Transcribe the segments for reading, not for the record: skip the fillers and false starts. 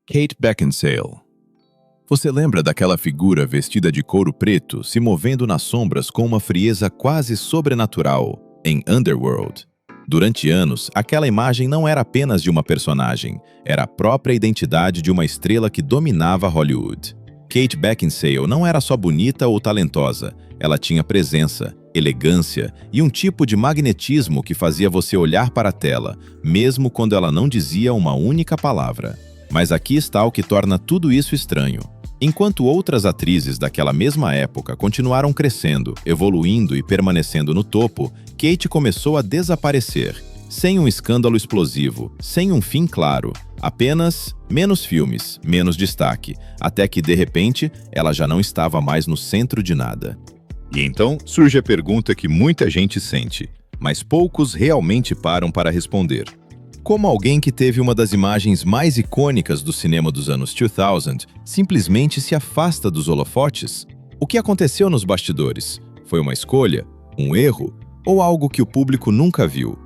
Kate Beckinsale. Você lembra daquela figura vestida de couro preto se movendo nas sombras com uma frieza quase sobrenatural em Underworld? Durante anos, aquela imagem não era apenas de uma personagem, era a própria identidade de uma estrela que dominava Hollywood. Kate Beckinsale não era só bonita ou talentosa, ela tinha presença, elegância e um tipo de magnetismo que fazia você olhar para a tela, mesmo quando ela não dizia uma única palavra. Mas aqui está o que torna tudo isso estranho. Enquanto outras atrizes daquela mesma época continuaram crescendo, evoluindo e permanecendo no topo, Kate começou a desaparecer, sem um escândalo explosivo, sem um fim claro, apenas menos filmes, menos destaque, até que, de repente, ela já não estava mais no centro de nada. E então surge a pergunta que muita gente sente, mas poucos realmente param para responder. Como alguém que teve uma das imagens mais icônicas do cinema dos anos 2000 simplesmente se afasta dos holofotes? O que aconteceu nos bastidores? Foi uma escolha? Um erro? Ou algo que o público nunca viu?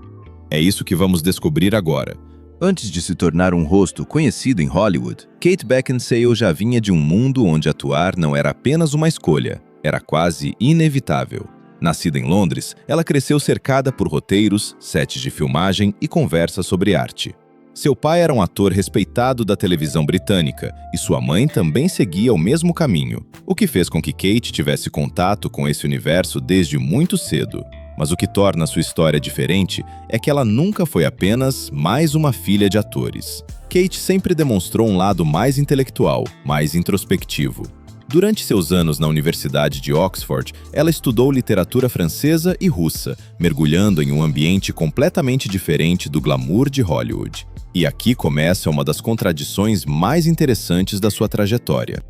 É isso que vamos descobrir agora. Antes de se tornar um rosto conhecido em Hollywood, Kate Beckinsale já vinha de um mundo onde atuar não era apenas uma escolha, era quase inevitável. Nascida em Londres, ela cresceu cercada por roteiros, sets de filmagem e conversas sobre arte. Seu pai era um ator respeitado da televisão britânica e sua mãe também seguia o mesmo caminho, o que fez com que Kate tivesse contato com esse universo desde muito cedo. Mas o que torna sua história diferente é que ela nunca foi apenas mais uma filha de atores. Kate sempre demonstrou um lado mais intelectual, mais introspectivo. Durante seus anos na Universidade de Oxford, ela estudou literatura francesa e russa, mergulhando em um ambiente completamente diferente do glamour de Hollywood. E aqui começa uma das contradições mais interessantes da sua trajetória.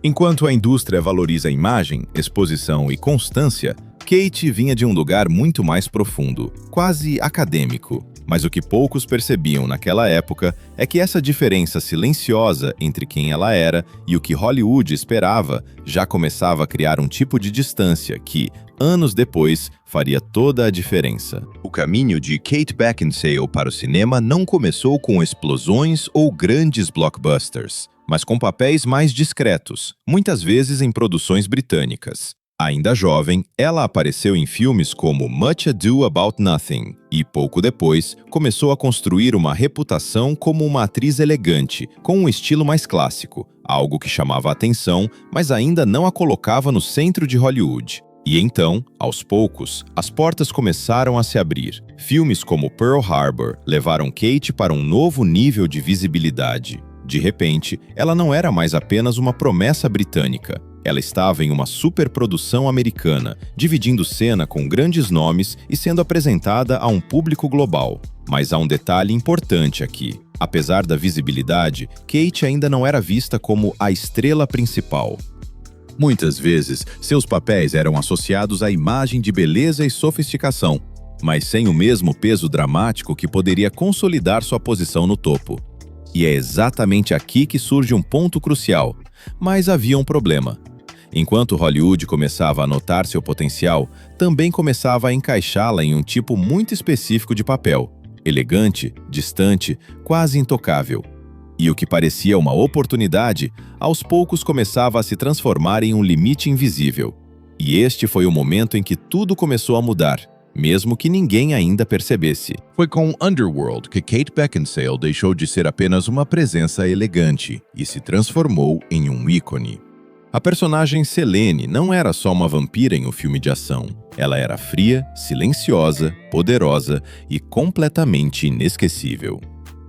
Enquanto a indústria valoriza a imagem, exposição e constância, Kate vinha de um lugar muito mais profundo, quase acadêmico. Mas o que poucos percebiam naquela época é que essa diferença silenciosa entre quem ela era e o que Hollywood esperava já começava a criar um tipo de distância que, anos depois, faria toda a diferença. O caminho de Kate Beckinsale para o cinema não começou com explosões ou grandes blockbusters, mas com papéis mais discretos, muitas vezes em produções britânicas. Ainda jovem, ela apareceu em filmes como Much Ado About Nothing e, pouco depois, começou a construir uma reputação como uma atriz elegante, com um estilo mais clássico, algo que chamava a atenção, mas ainda não a colocava no centro de Hollywood. E então, aos poucos, as portas começaram a se abrir. Filmes como Pearl Harbor levaram Kate para um novo nível de visibilidade. De repente, ela não era mais apenas uma promessa britânica. Ela estava em uma superprodução americana, dividindo cena com grandes nomes e sendo apresentada a um público global. Mas há um detalhe importante aqui. Apesar da visibilidade, Kate ainda não era vista como a estrela principal. Muitas vezes, seus papéis eram associados à imagem de beleza e sofisticação, mas sem o mesmo peso dramático que poderia consolidar sua posição no topo. E é exatamente aqui que surge um ponto crucial. Mas havia um problema. Enquanto Hollywood começava a notar seu potencial, também começava a encaixá-la em um tipo muito específico de papel, elegante, distante, quase intocável. E o que parecia uma oportunidade, aos poucos começava a se transformar em um limite invisível. E este foi o momento em que tudo começou a mudar, mesmo que ninguém ainda percebesse. Foi com Underworld que Kate Beckinsale deixou de ser apenas uma presença elegante e se transformou em um ícone. A personagem Selene não era só uma vampira em um filme de ação. Ela era fria, silenciosa, poderosa e completamente inesquecível.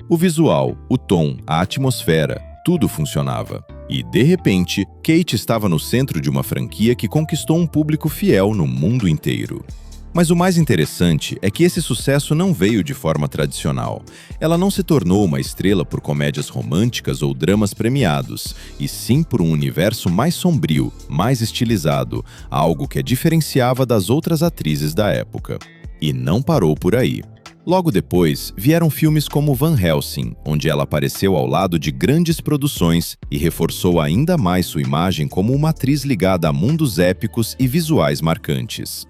O visual, o tom, a atmosfera, tudo funcionava. E, de repente, Kate estava no centro de uma franquia que conquistou um público fiel no mundo inteiro. Mas o mais interessante é que esse sucesso não veio de forma tradicional. Ela não se tornou uma estrela por comédias românticas ou dramas premiados, e sim por um universo mais sombrio, mais estilizado, algo que a diferenciava das outras atrizes da época. E não parou por aí. Logo depois, vieram filmes como Van Helsing, onde ela apareceu ao lado de grandes produções e reforçou ainda mais sua imagem como uma atriz ligada a mundos épicos e visuais marcantes.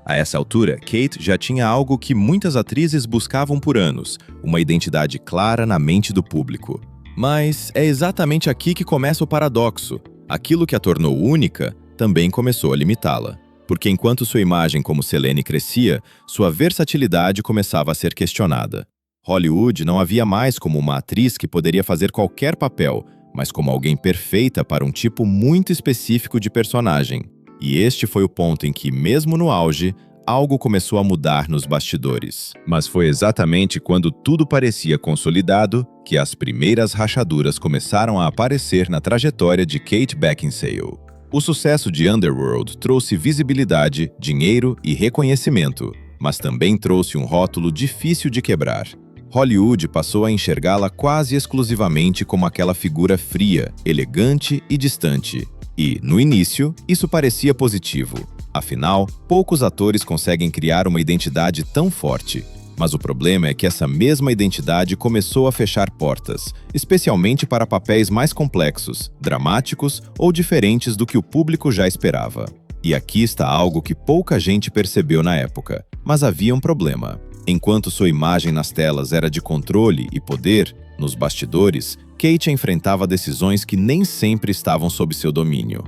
A essa altura, Kate já tinha algo que muitas atrizes buscavam por anos, uma identidade clara na mente do público. Mas é exatamente aqui que começa o paradoxo. Aquilo que a tornou única também começou a limitá-la. Porque enquanto sua imagem como Selene crescia, sua versatilidade começava a ser questionada. Hollywood não havia mais como uma atriz que poderia fazer qualquer papel, mas como alguém perfeita para um tipo muito específico de personagem. E este foi o ponto em que, mesmo no auge, algo começou a mudar nos bastidores. Mas foi exatamente quando tudo parecia consolidado que as primeiras rachaduras começaram a aparecer na trajetória de Kate Beckinsale. O sucesso de Underworld trouxe visibilidade, dinheiro e reconhecimento, mas também trouxe um rótulo difícil de quebrar. Hollywood passou a enxergá-la quase exclusivamente como aquela figura fria, elegante e distante. E, no início, isso parecia positivo. Afinal, poucos atores conseguem criar uma identidade tão forte. Mas o problema é que essa mesma identidade começou a fechar portas, especialmente para papéis mais complexos, dramáticos ou diferentes do que o público já esperava. E aqui está algo que pouca gente percebeu na época, mas havia um problema. Enquanto sua imagem nas telas era de controle e poder, nos bastidores, Kate enfrentava decisões que nem sempre estavam sob seu domínio.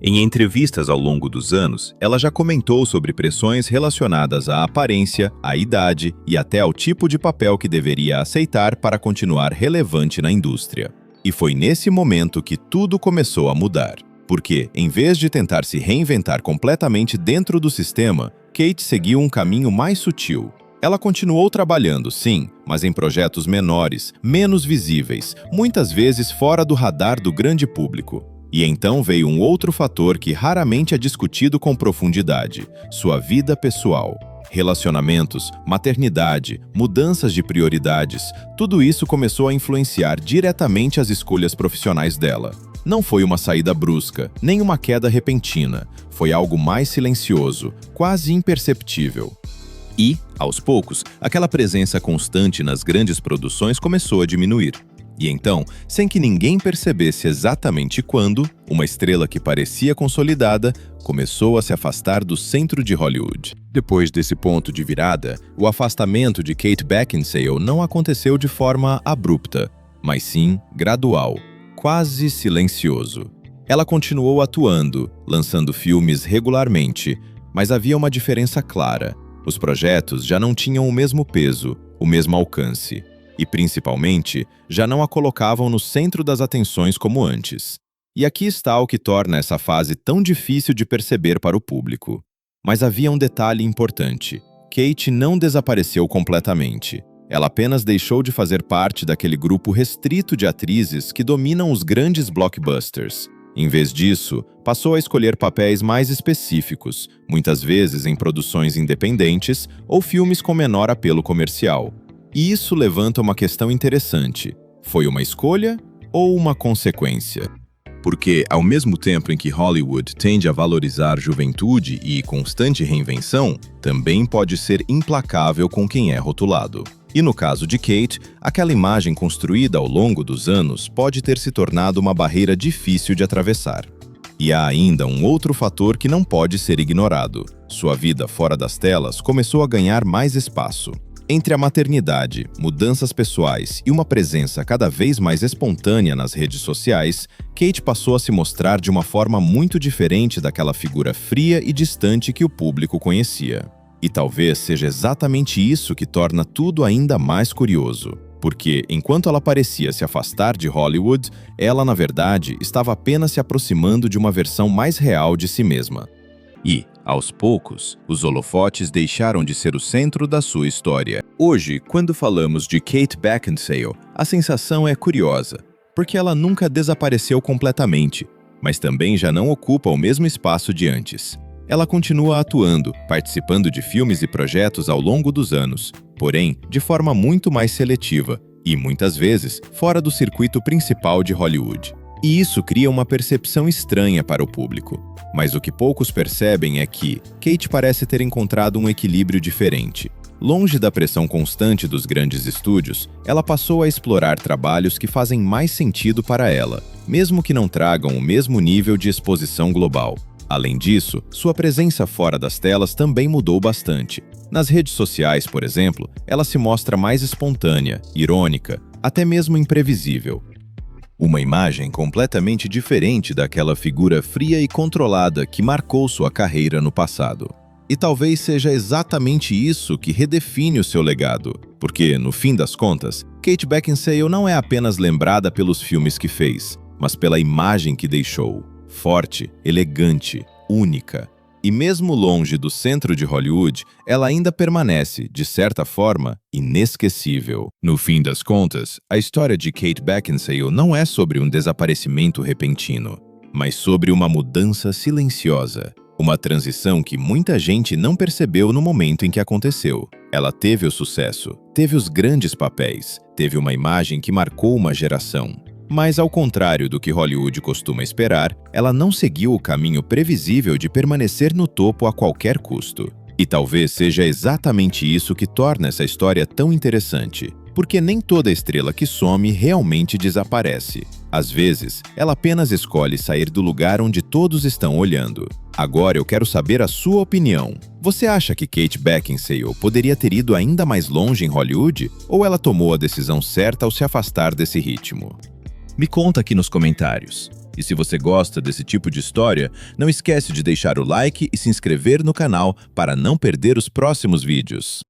Em entrevistas ao longo dos anos, ela já comentou sobre pressões relacionadas à aparência, à idade e até ao tipo de papel que deveria aceitar para continuar relevante na indústria. E foi nesse momento que tudo começou a mudar. Porque, em vez de tentar se reinventar completamente dentro do sistema, Kate seguiu um caminho mais sutil. Ela continuou trabalhando, sim, mas em projetos menores, menos visíveis, muitas vezes fora do radar do grande público. E então veio um outro fator que raramente é discutido com profundidade: sua vida pessoal. Relacionamentos, maternidade, mudanças de prioridades, tudo isso começou a influenciar diretamente as escolhas profissionais dela. Não foi uma saída brusca, nem uma queda repentina. Foi algo mais silencioso, quase imperceptível. E, aos poucos, aquela presença constante nas grandes produções começou a diminuir. E então, sem que ninguém percebesse exatamente quando, uma estrela que parecia consolidada começou a se afastar do centro de Hollywood. Depois desse ponto de virada, o afastamento de Kate Beckinsale não aconteceu de forma abrupta, mas sim gradual, quase silencioso. Ela continuou atuando, lançando filmes regularmente, mas havia uma diferença clara. Os projetos já não tinham o mesmo peso, o mesmo alcance. E, principalmente, já não a colocavam no centro das atenções como antes. E aqui está o que torna essa fase tão difícil de perceber para o público. Mas havia um detalhe importante. Kate não desapareceu completamente. Ela apenas deixou de fazer parte daquele grupo restrito de atrizes que dominam os grandes blockbusters. Em vez disso, passou a escolher papéis mais específicos, muitas vezes em produções independentes ou filmes com menor apelo comercial. E isso levanta uma questão interessante. Foi uma escolha ou uma consequência? Porque, ao mesmo tempo em que Hollywood tende a valorizar juventude e constante reinvenção, também pode ser implacável com quem é rotulado. E no caso de Kate, aquela imagem construída ao longo dos anos pode ter se tornado uma barreira difícil de atravessar. E há ainda um outro fator que não pode ser ignorado. Sua vida fora das telas começou a ganhar mais espaço. Entre a maternidade, mudanças pessoais e uma presença cada vez mais espontânea nas redes sociais, Kate passou a se mostrar de uma forma muito diferente daquela figura fria e distante que o público conhecia. E talvez seja exatamente isso que torna tudo ainda mais curioso. Porque, enquanto ela parecia se afastar de Hollywood, ela, na verdade, estava apenas se aproximando de uma versão mais real de si mesma. E, aos poucos, os holofotes deixaram de ser o centro da sua história. Hoje, quando falamos de Kate Beckinsale, a sensação é curiosa, porque ela nunca desapareceu completamente, mas também já não ocupa o mesmo espaço de antes. Ela continua atuando, participando de filmes e projetos ao longo dos anos, porém, de forma muito mais seletiva e, muitas vezes, fora do circuito principal de Hollywood. E isso cria uma percepção estranha para o público. Mas o que poucos percebem é que Kate parece ter encontrado um equilíbrio diferente. Longe da pressão constante dos grandes estúdios, ela passou a explorar trabalhos que fazem mais sentido para ela, mesmo que não tragam o mesmo nível de exposição global. Além disso, sua presença fora das telas também mudou bastante. Nas redes sociais, por exemplo, ela se mostra mais espontânea, irônica, até mesmo imprevisível. Uma imagem completamente diferente daquela figura fria e controlada que marcou sua carreira no passado. E talvez seja exatamente isso que redefine o seu legado, porque, no fim das contas, Kate Beckinsale não é apenas lembrada pelos filmes que fez, mas pela imagem que deixou. Forte, elegante, única. E mesmo longe do centro de Hollywood, ela ainda permanece, de certa forma, inesquecível. No fim das contas, a história de Kate Beckinsale não é sobre um desaparecimento repentino, mas sobre uma mudança silenciosa. Uma transição que muita gente não percebeu no momento em que aconteceu. Ela teve o sucesso, teve os grandes papéis, teve uma imagem que marcou uma geração. Mas, ao contrário do que Hollywood costuma esperar, ela não seguiu o caminho previsível de permanecer no topo a qualquer custo. E talvez seja exatamente isso que torna essa história tão interessante. Porque nem toda estrela que some realmente desaparece. Às vezes, ela apenas escolhe sair do lugar onde todos estão olhando. Agora eu quero saber a sua opinião. Você acha que Kate Beckinsale poderia ter ido ainda mais longe em Hollywood? Ou ela tomou a decisão certa ao se afastar desse ritmo? Me conta aqui nos comentários. E se você gosta desse tipo de história, não esquece de deixar o like e se inscrever no canal para não perder os próximos vídeos.